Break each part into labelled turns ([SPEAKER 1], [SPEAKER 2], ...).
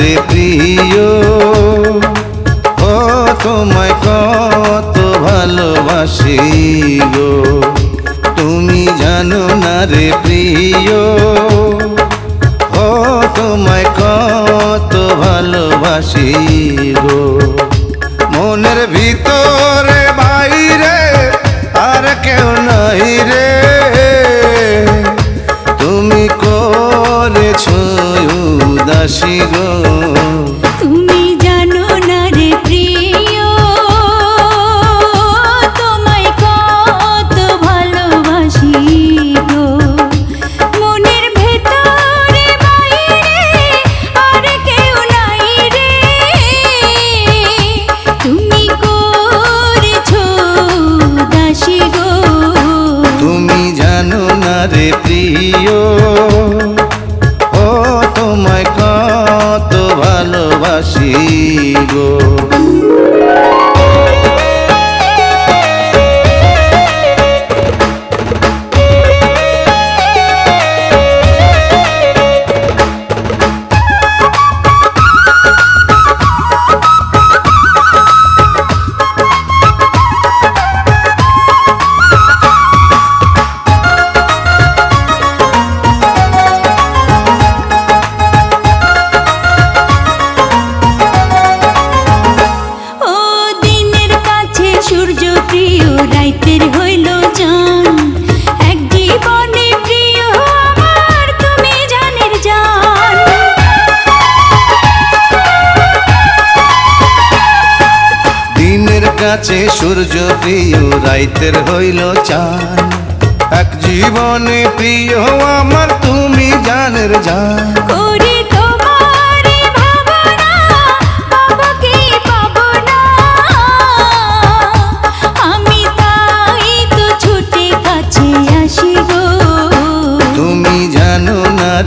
[SPEAKER 1] রে প্রিয়, ও তোমায় কত ভালোবাসি গো। তুমি জানো না রে প্রিয়, ও তোমায় কত ভালোবাসি গো। মনের ভিতরে বাইরে আর কেউ নাই রে, তুমি করেছো উদাসী গো।
[SPEAKER 2] তুমি জানো না রে প্রিয়, তোমায় কত ভালোবাসি গো। মনের ভেতরে বাইরে আর কেউ নাই রে, তুমি করেছো উদাসী গো।
[SPEAKER 1] তুমি জানো না রে প্রিয়, ও তোমায় কত ভালোবাসি গো।
[SPEAKER 2] সূর্য প্রিয় রাইতের হইল জান, এক জীবনে প্রিয় আমার তুমি জানের জান।
[SPEAKER 1] দিনের কাছে সূর্য প্রিয় রাইতের হইল চান, এক জীবনে প্রিয় আমার তুমি জানের জান।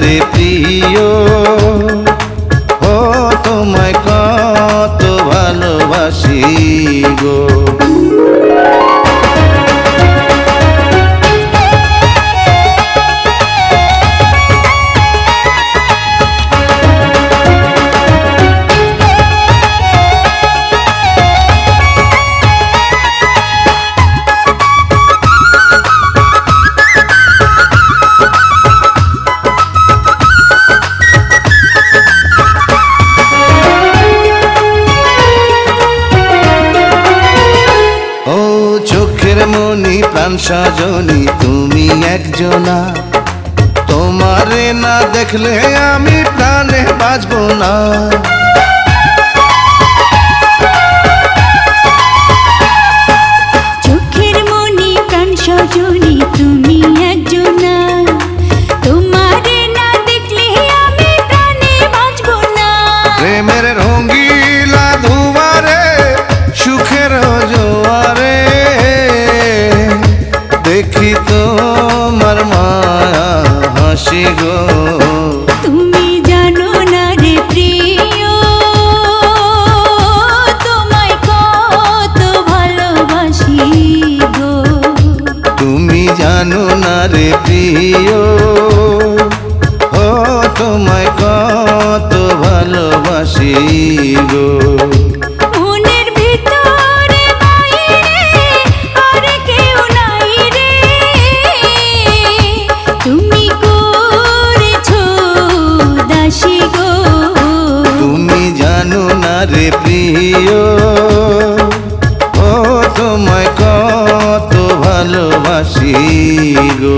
[SPEAKER 1] রে প্রিয়, ও তোমায় কত ভালোবাসি গো। চোখের মনি প্রাণ সজনী তুমি একজনা, তোমারে না দেখলে আমি প্রাণে বাঁচব না।
[SPEAKER 2] চোখের মনি প্রাণ সজনী তুমি একজনা, তোমারে না দেখলে আমি প্রাণে বাঁচব না।
[SPEAKER 1] প্রেমের রঙিলা দুয়ারে সুখের জোয়ারে, দেখি তোমার মায়া হাসি গো।
[SPEAKER 2] তুমি জানো না রে প্রিয়, তোমায় কত ভালোবাসি গো।
[SPEAKER 1] তুমি জানো না রে প্রিয়, ও তোমায় কত ভালোবাসি গো। রে প্রিয়, ও তোমায় কত ভালোবাসি গো।